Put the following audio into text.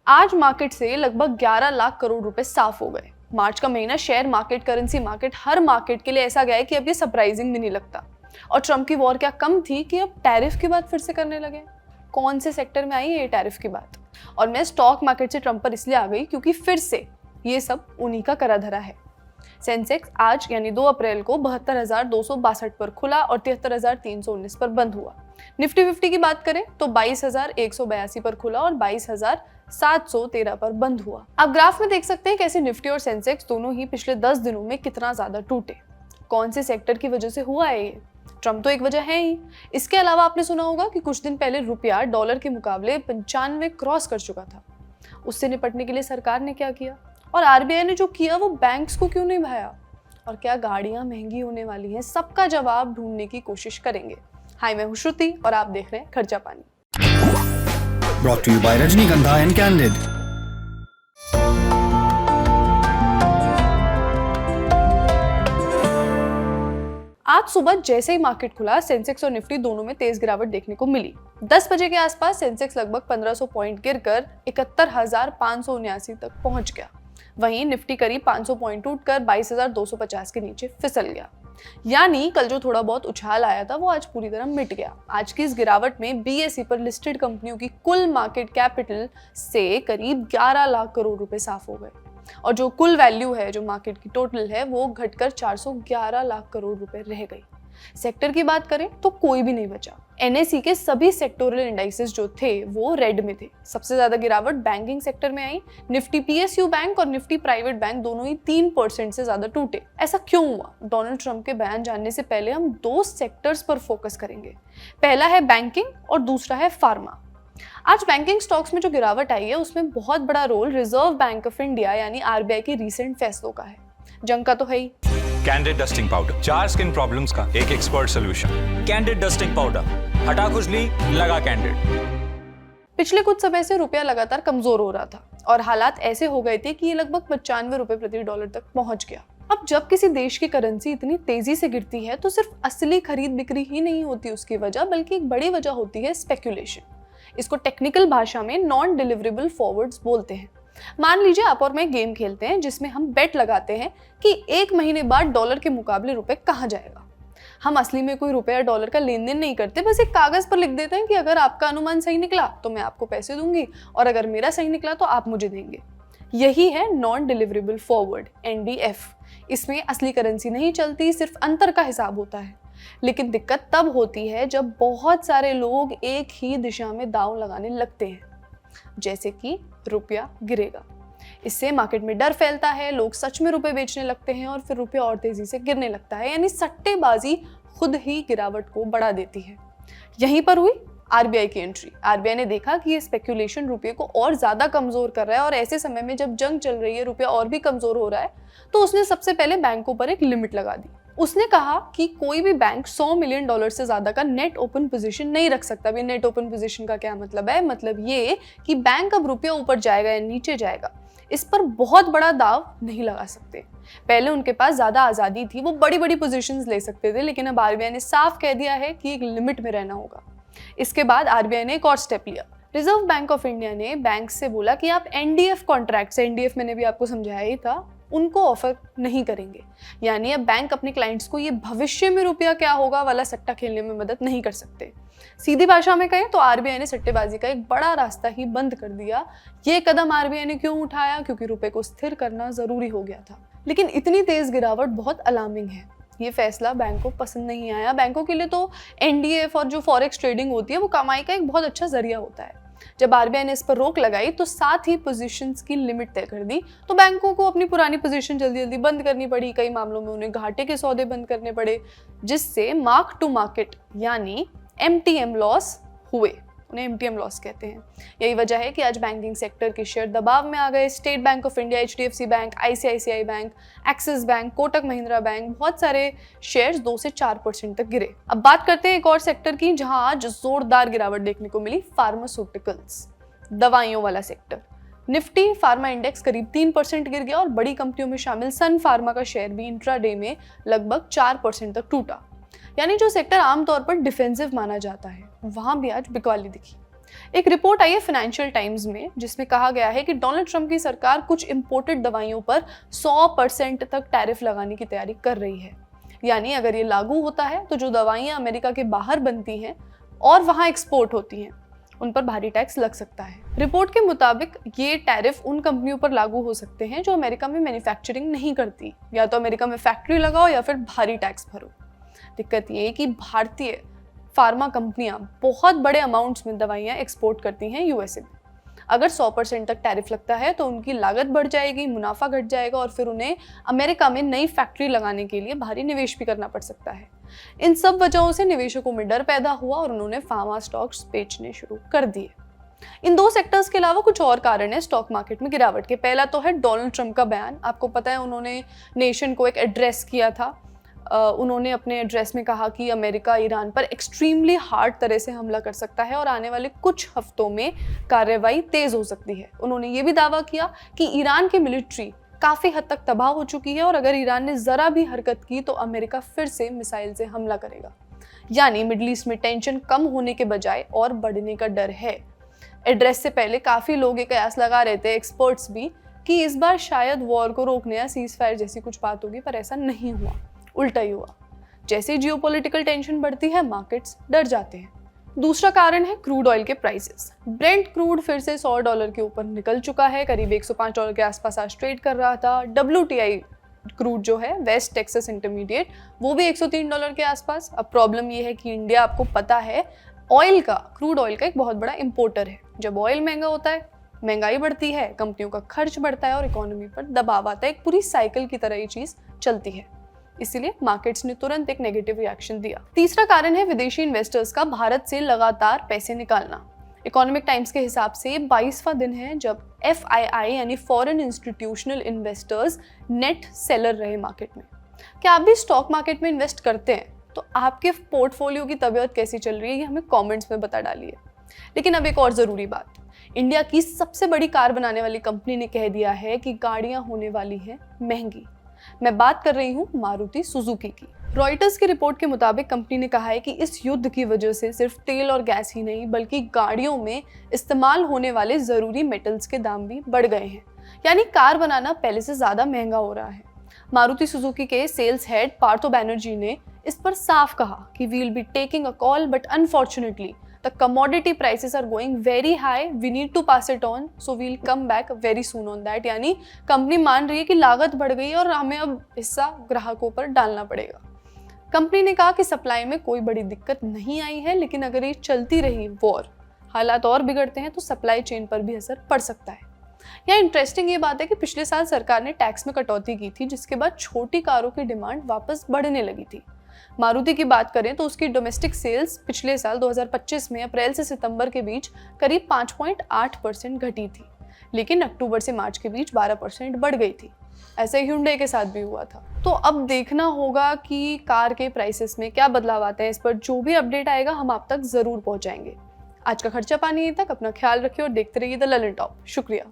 आज मार्केट से लगभग 11 लाख करोड़ रुपए साफ हो गए। मार्च का महीना शेयर मार्केट, करेंसी मार्केट, हर मार्केट के लिए ऐसा गया है कि अब ये सरप्राइजिंग भी नहीं लगता। और ट्रम्प की वॉर क्या कम थी कि अब टैरिफ की बात फिर से करने लगे। कौन से सेक्टर में आई है ये टैरिफ की बात? और मैं स्टॉक मार्केट से ट्रम्प पर इसलिए आ गई क्योंकि फिर से ये सब उन्हीं का करा धरा है। सेंसेक्स आज यानी 2 अप्रैल को 72,262 पर खुला और 73,319 पर बंद हुआ। निफ्टी 50 की बात करें तो 22,182 पर खुला और 22,713 पर बंद हुआ। आप ग्राफ में देख सकते हैं कैसे निफ्टी और सेंसेक्स दोनों ही पिछले 10 दिनों में कितना ज्यादा टूटे। कौन से सेक्टर की वजह से हुआ है ये? ट्रम्प तो एक वजह है ही। इसके अलावा आपने सुना होगा कि कुछ दिन पहले रुपया डॉलर के मुकाबले 95 क्रॉस कर चुका था। उससे निपटने के लिए सरकार ने क्या किया और आरबीआई ने जो किया वो बैंक्स को क्यों नहीं भाया? और क्या गाड़ियां महंगी होने वाली हैं? सबका जवाब ढूंढने की कोशिश करेंगे। हाय, मैं हूं श्रुति और आप देख रहे हैं खर्चा पानी। Brought to you by Rajnikandha and Candid. आज सुबह जैसे ही मार्केट खुला, सेंसेक्स और निफ्टी दोनों में तेज गिरावट देखने को मिली। 10 बजे के आसपास सेंसेक्स लगभग 1500 पॉइंट गिरकर 71,579 तक पहुंच गया। वहीं निफ्टी करीब 500 पॉइंट टूटकर 22,250 के नीचे फिसल गया। यानी कल जो थोड़ा बहुत उछाल आया था वो आज पूरी तरह मिट गया। आज की इस गिरावट में बीएसई पर लिस्टेड कंपनियों की कुल मार्केट कैपिटल से करीब 11 लाख करोड़ रुपए साफ हो गए और जो कुल वैल्यू है, जो मार्केट की टोटल है, वो घटकर 411 लाख करोड़ रुपए रह गई। सेक्टर की बात करें तो कोई भी नहीं बचा। एनएसई के सभी सेक्टोरल इंडाइसेस जो थे वो रेड में थे। सबसे ज्यादा गिरावट बैंकिंग सेक्टर में आई। निफ्टी पीएसयू बैंक और निफ्टी प्राइवेट बैंक दोनों ही 3% से ज्यादा टूटे। ऐसा क्यों हुआ? डोनाल्ड ट्रम्प के बयान जानने से पहले हम 2 सेक्टर्स पर फोकस करेंगे। पहला है बैंकिंग और दूसरा है फार्मा। आज बैंकिंग स्टॉक्स में जो गिरावट आई है उसमें बहुत बड़ा role reserve bank of India यानी आरबीआई के रीसेंट फैसलों का है। जंग का तो है ही। Candid dusting powder, 4 skin problems का एक expert solution. Candid dusting powder, हटा खुजली, लगा कैंडिड। पिछले कुछ समय से रुपया लगातार कमजोर हो रहा था और हालात ऐसे हो गए थे कि ये लगभग 95 रुपए प्रति डॉलर तक पहुंच गया। अब जब किसी देश की करेंसी इतनी तेजी से गिरती है तो सिर्फ असली खरीद बिक्री ही नहीं होती उसकी वजह, बल्कि एक बड़ी वजह होती है स्पेक्यूलेशन। इसको टेक्निकल भाषा में नॉन डिलीवरेबल फॉरवर्ड्स बोलते हैं। मान लीजिए आप और मैं गेम खेलते हैं जिसमें हम बेट लगाते हैं कि 1 महीने बाद डॉलर के मुकाबले रुपए कहाँ जाएगा। हम असली में कोई रुपए या डॉलर का लेन देन नहीं करते, बस एक कागज पर लिख देते हैं कि अगर आपका अनुमान सही निकला तो मैं आपको पैसे दूंगी और अगर मेरा सही निकला तो आप मुझे देंगे। यही है नॉन डिलीवरेबल फॉरवर्ड, एनडीएफ। इसमें असली करेंसी नहीं चलती, सिर्फ अंतर का हिसाब होता है। लेकिन दिक्कत तब होती है जब बहुत सारे लोग एक ही दिशा में दांव लगाने लगते हैं, जैसे कि रुपया गिरेगा। इससे मार्केट में डर फैलता है, लोग सच में रुपए बेचने लगते हैं और फिर रुपया और तेजी से गिरने लगता है। यानी सट्टेबाजी खुद ही गिरावट को बढ़ा देती है। यहीं पर हुई आरबीआई की एंट्री। आरबीआई ने देखा कि ये स्पेक्यूलेशन रुपये को और ज्यादा कमजोर कर रहा है और ऐसे समय में जब जंग चल रही है, रुपया और भी कमजोर हो रहा है, तो उसने सबसे पहले बैंकों पर एक लिमिट लगा दी। उसने कहा कि कोई भी बैंक $100 मिलियन से ज्यादा का नेट ओपन पोजीशन नहीं रख सकता। भी नेट ओपन पोजीशन का क्या मतलब है? मतलब ये कि बैंक अब रुपया ऊपर जाएगा या नीचे जाएगा, इस पर बहुत बड़ा दाव नहीं लगा सकते। पहले उनके पास ज्यादा आजादी थी, वो बड़ी बड़ी पोजीशंस ले सकते थे, लेकिन अब आरबीआई ने साफ कह दिया है कि एक लिमिट में रहना होगा। इसके बाद आरबीआई ने एक और स्टेप लिया। रिजर्व बैंक ऑफ इंडिया ने बैंक से बोला कि आप एनडीएफ कॉन्ट्रैक्ट्स, एनडीएफ मैंने भी आपको समझाया ही था, उनको ऑफर नहीं करेंगे। यानी अब बैंक अपने क्लाइंट्स को ये भविष्य में रुपया क्या होगा वाला सट्टा खेलने में मदद नहीं कर सकते। सीधी भाषा में कहें तो आरबीआई ने सट्टेबाजी का एक बड़ा रास्ता ही बंद कर दिया। ये कदम आरबीआई ने क्यों उठाया? क्योंकि रुपए को स्थिर करना जरूरी हो गया था। लेकिन इतनी तेज गिरावट बहुत अलार्मिंग है। ये फैसला बैंक को पसंद नहीं आया। बैंकों के लिए तो एनडीएफ और जो फॉरेक्स ट्रेडिंग होती है वो कमाई का एक बहुत अच्छा जरिया होता है। जब आरबीआई ने इस पर रोक लगाई तो साथ ही पोजीशंस की लिमिट तय कर दी, तो बैंकों को अपनी पुरानी पोजीशन जल्दी जल्दी बंद करनी पड़ी। कई मामलों में उन्हें घाटे के सौदे बंद करने पड़े, जिससे मार्क टू मार्केट यानी एमटीएम लॉस हुए। उन्हें एमटीएम लॉस कहते हैं। यही वजह है कि आज बैंकिंग सेक्टर के शेयर दबाव में आ गए। State bank of India, HDFC bank, ICICI bank, axis bank, Kotak Mahindra bank, बहुत सारे शेयर्स 2 से 4% तक गिरे। अब बात करते हैं एक और सेक्टर की जहां आज जोरदार गिरावट देखने को मिली, फार्मास्यूटिकल्स, दवाइयों वाला सेक्टर। निफ्टी फार्मा इंडेक्स करीब 3% गिर गया और बड़ी कंपनियों में शामिल सन फार्मा का शेयर भी इंट्राडे में लगभग 4% तक टूटा। यानी जो सेक्टर आमतौर पर डिफेंसिव माना जाता है वहां भी आज बिकवाली दिखी। एक रिपोर्ट आई है फाइनेंशियल टाइम्स में जिसमें कहा गया है कि डोनाल्ड ट्रंप की सरकार कुछ इंपोर्टेड दवाइयों पर 100% तक टैरिफ लगाने की तैयारी कर रही है। यानी अगर ये लागू होता है तो जो दवाइयां अमेरिका के बाहर बनती हैं और वहां एक्सपोर्ट होती हैं उन पर भारी टैक्स लग सकता है। रिपोर्ट के मुताबिक ये टैरिफ उन कंपनियों पर लागू हो सकते हैं जो अमेरिका में मैन्युफैक्चरिंग नहीं करती, या तो अमेरिका में फैक्ट्री लगाओ या फिर भारी टैक्स भरो। दिक्कत ये है कि भारतीय फार्मा कंपनियां बहुत बड़े अमाउंट्स में दवाइयां एक्सपोर्ट करती हैं यूएसए में। अगर 100% तक टैरिफ लगता है तो उनकी लागत बढ़ जाएगी, मुनाफा घट जाएगा और फिर उन्हें अमेरिका में नई फैक्ट्री लगाने के लिए भारी निवेश भी करना पड़ सकता है। इन सब वजहों से निवेशकों में डर पैदा हुआ और उन्होंने फार्मा स्टॉक्स बेचने शुरू कर दिए। इन दो सेक्टर्स के अलावा कुछ और कारण है स्टॉक मार्केट में गिरावट के। पहला तो है डोनाल्ड ट्रंप का बयान। आपको पता है उन्होंने नेशन को एक एड्रेस किया था। उन्होंने अपने एड्रेस में कहा कि अमेरिका ईरान पर एक्सट्रीमली हार्ड तरह से हमला कर सकता है और आने वाले कुछ हफ्तों में कार्रवाई तेज हो सकती है। उन्होंने ये भी दावा किया कि ईरान की मिलिट्री काफ़ी हद तक तबाह हो चुकी है और अगर ईरान ने ज़रा भी हरकत की तो अमेरिका फिर से मिसाइल से हमला करेगा। यानी मिडल ईस्ट में टेंशन कम होने के बजाय और बढ़ने का डर है। एड्रेस से पहले काफ़ी लोग ये कयास लगा रहे थे, एक्सपर्ट्स भी, कि इस बार शायद वॉर को रोकने या सीज फायर जैसी कुछ बात होगी, पर ऐसा नहीं हुआ, उल्टा ही हुआ। जैसे जियोपॉलिटिकल टेंशन बढ़ती है मार्केट्स डर जाते हैं। दूसरा कारण है क्रूड ऑयल के प्राइसेस। ब्रेंट क्रूड फिर से $100 के ऊपर निकल चुका है, करीब $105 के आसपास आज ट्रेड कर रहा था। WTI क्रूड जो है वेस्ट टेक्सास इंटरमीडिएट, वो भी $103 के आसपास। अब प्रॉब्लम ये है कि इंडिया, आपको पता है, ऑयल का, क्रूड ऑयल का एक बहुत बड़ा इंपोर्टर है। जब ऑयल महंगा होता है, महंगाई बढ़ती है, कंपनियों का खर्च बढ़ता है और इकोनॉमी पर दबाव आता है। एक पूरी साइकिल की तरह ये चीज चलती है, इसीलिए मार्केट्स ने तुरंत एक नेगेटिव रिएक्शन दिया। तीसरा कारण है विदेशी इन्वेस्टर्स का भारत से लगातार पैसे निकालना। इकोनॉमिक टाइम्स के हिसाब से 22वां दिन है जब FII यानी foreign institutional investors net seller रहे मार्केट में। क्या आप भी स्टॉक मार्केट में इन्वेस्ट करते हैं? तो आपके पोर्टफोलियो की तबीयत कैसी चल रही है ये हमें कमेंट्स में बता डालिए। लेकिन अब एक और ज़रूरी बात, इंडिया की सबसे बड़ी कार बनाने वाली कंपनी ने कह दिया है कि गाड़ियां होने वाली हैं महंगी। मैं बात कर रही हूँ मारुति सुजुकी की। रॉयटर्स की रिपोर्ट के मुताबिक कंपनी ने कहा है कि इस युद्ध की वजह से सिर्फ तेल और गैस ही नहीं बल्कि गाड़ियों में इस्तेमाल होने वाले ज़रूरी मेटल्स के दाम भी बढ़ गए हैं। यानी कार बनाना पहले से ज़्यादा महंगा हो रहा है। मारुति सुजुकी के सेल्स हेड पार्थो बैनर्जी ने इस पर साफ कहा कि we will be taking a call but unfortunately the commodity prices are going very high, we need to pass it on, so we'll come back very soon on that। यानी company मान रही है कि लागत बढ़ गई और हमें अब हिस्सा ग्राहकों पर डालना पड़ेगा। कंपनी ने कहा कि सप्लाई में कोई बड़ी दिक्कत नहीं आई है, लेकिन अगर ये चलती रही वॉर, हालात और बिगड़ते हैं तो सप्लाई चेन पर भी असर पड़ सकता है। यहाँ इंटरेस्टिंग ये बात है कि पिछले साल सरकार ने टैक्स में कटौती की थी, जिसके बाद छोटी कारों की डिमांड वापस बढ़ने लगी थी। मारुति की बात करें तो उसकी डोमेस्टिक सेल्स पिछले साल 2025 में अप्रैल से सितंबर के बीच करीब 5.8% घटी थी, लेकिन अक्टूबर से मार्च के बीच 12% बढ़ गई थी। ऐसे ही Hyundai के साथ भी हुआ था। तो अब देखना होगा कि कार के प्राइसेस में क्या बदलाव आते हैं। इस पर जो भी अपडेट आएगा हम आप तक जरूर पहुंचाएंगे। आज का खर्चा पानी तक अपना ख्याल रखिए और देखते रहिए द ललन टॉप। शुक्रिया।